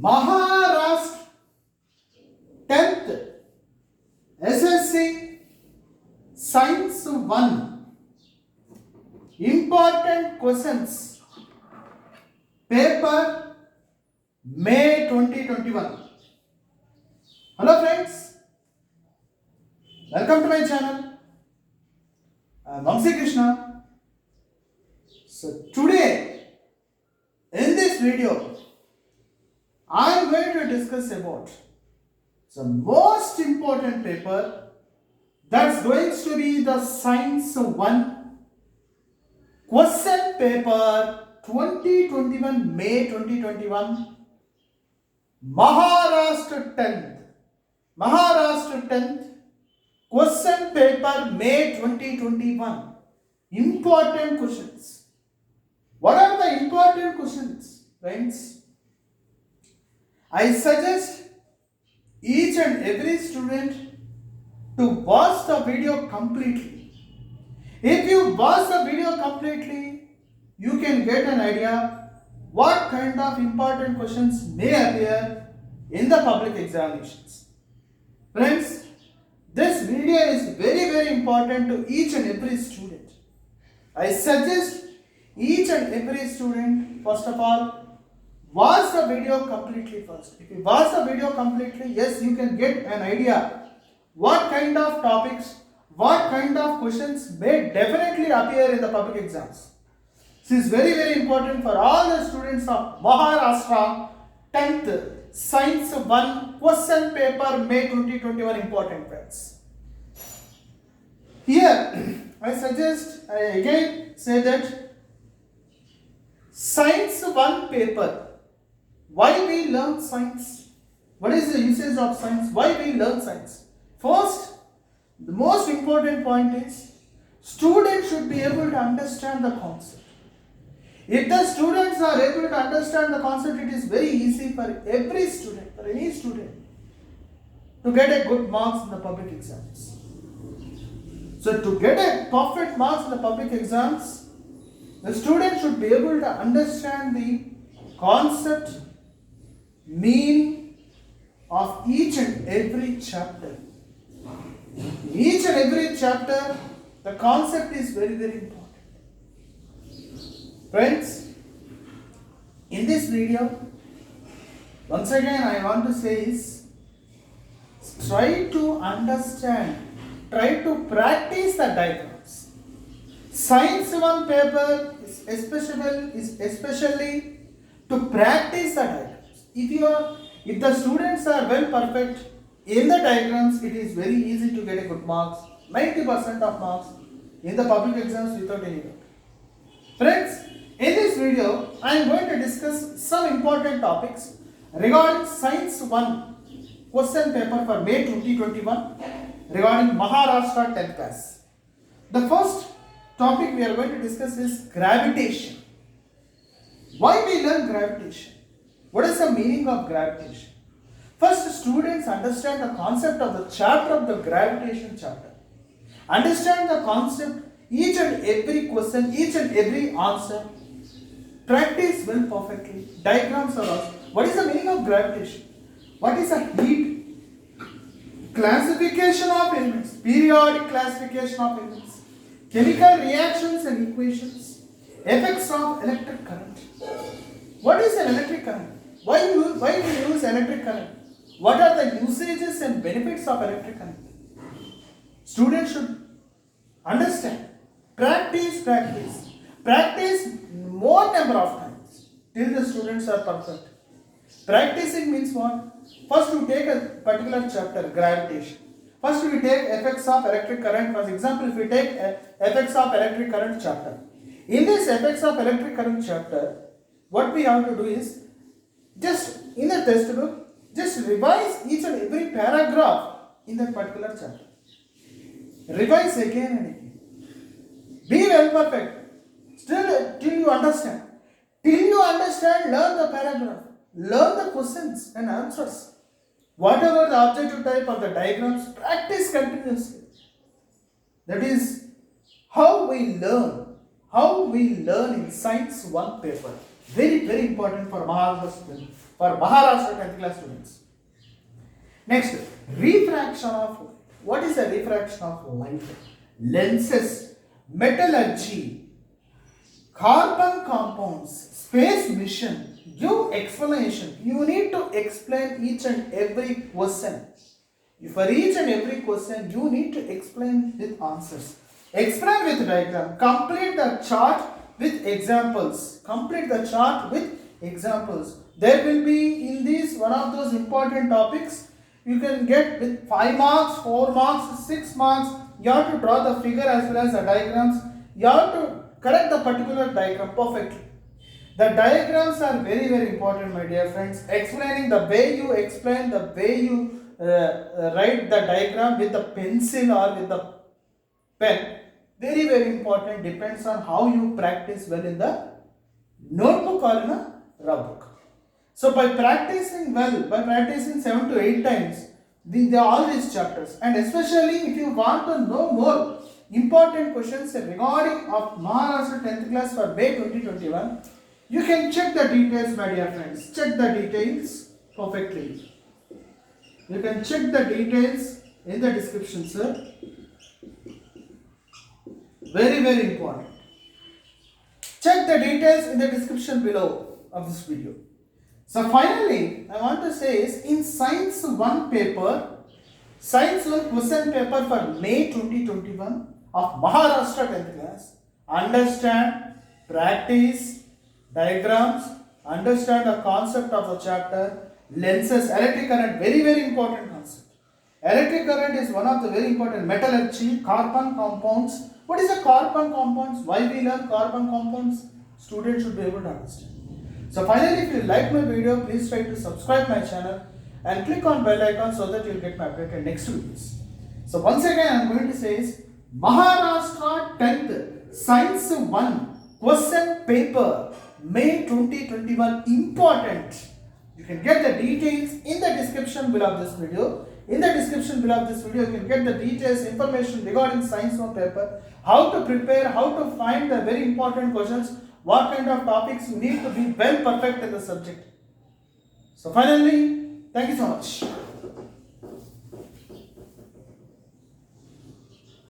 Maharashtra 10th SSC Science 1 Important Questions Paper May 2021. Hello friends, welcome to my channel. I am Vamsi Krishna. So today in this video I am going to discuss about the most important paper that's going to be the Science 1 Question Paper 2021 May 2021 Maharashtra 10th Question Paper May 2021. Important questions. What are the important questions, friends? I suggest each and every student to watch the video completely. If you watch the video completely, you can get an idea what kind of important questions may appear in the public examinations. Friends, this video is very important to each and every student. I suggest each and every student, first of all, watch the video completely first. If you watch the video completely, yes, you can get an idea what kind of topics, what kind of questions may definitely appear in the public exams. This is very important for all the students of Maharashtra 10th Science 1 Question Paper May 2021 important friends. Here, I again say that Science 1 paper. Why we learn science? What is the usage of science? Why we learn science? First, the most important point is students should be able to understand the concept. If the students are able to understand the concept, it is very easy for every student, for any student, to get a good marks in the public exams. So to get a perfect marks in the public exams, the student should be able to understand the concept, meaning of each and every chapter. In each and every chapter, the concept is very important. Friends, in this video, once again I want to say is, try to understand, try to practice the diagrams. Science 1 paper is especially to practice the diagrams. If the students are well perfect in the diagrams, it is very easy to get a good marks, 90% of marks in the public exams without any doubt. Friends, in this video, I am going to discuss some important topics regarding Science 1 Question Paper for May 2021 regarding Maharashtra 10th class. The first topic we are going to discuss is gravitation. Why we learn gravitation? What is the meaning of gravitation? First, students understand the concept of the chapter of the gravitation chapter. Understand the concept, each and every question, each and every answer. Practice well perfectly. Diagrams are also. What is the meaning of gravitation? What is the heat? Classification of elements. Periodic classification of elements. Chemical reactions and equations. Effects of electric current. What is an electric current? Why we use electric current? What are the usages and benefits of electric current? Students should understand. Practice more number of times till the students are perfect. Practicing means what? First you take a particular chapter, gravitation. First we take effects of electric current. For example, if we take effects of electric current chapter. In this effects of electric current chapter, what we have to do is, just in the textbook, just revise each and every paragraph in that particular chapter. Revise again and again. Be well perfect. Still, till you understand. Learn the paragraph. Learn the questions and answers. Whatever the objective type of the diagrams, practice continuously. That is how we learn in Science 1 paper. Very important for Maharashtra 10th class students. Next, refraction of light. What is the refraction of light? Lenses, metallurgy, carbon compounds, space mission. Give explanation. You need to explain each and every question. For each and every question, you need to explain with answers. Explain with diagram. Complete the chart with examples. Complete the chart with examples. There will be in this one of those important topics. You can get with 5 marks, 4 marks, 6 marks. You have to draw the figure as well as the diagrams. You have to correct the particular diagram perfectly. The diagrams are very important, my dear friends. Explaining the way you explain, the way you write the diagram with the pencil or with the pen, very important. Depends on how you practice well in the notebook or in a rough book. So by practicing well, by practicing 7 to 8 times, all these chapters, and especially if you want to know more important questions regarding of Maharashtra 10th class for May 2021, you can check the details, my dear friends. Check the details perfectly. You can check the details in the description, sir. Very important. Check the details in the description below of this video. So finally, I want to say is in Science 1 paper, Science 1 question paper for May 2021 of Maharashtra 10th class, understand, practice, diagrams, understand the concept of the chapter, lenses, electric current, very important concept. Electric current is one of the very important. Metallurgy, carbon compounds. What is a carbon compounds? Why we learn carbon compounds? Students should be able to understand. So finally, if you like my video, please try to subscribe my channel and click on bell icon so that you will get my updated next videos. So once again, I am going to say is Maharashtra 10th Science 1 question paper May 2021 important. You can get the details in the description below this video. In the description below this video, you can get the details, information regarding Science 1 paper, how to prepare, how to find the very important questions, what kind of topics you need to be well perfect in the subject. So finally, thank you so much.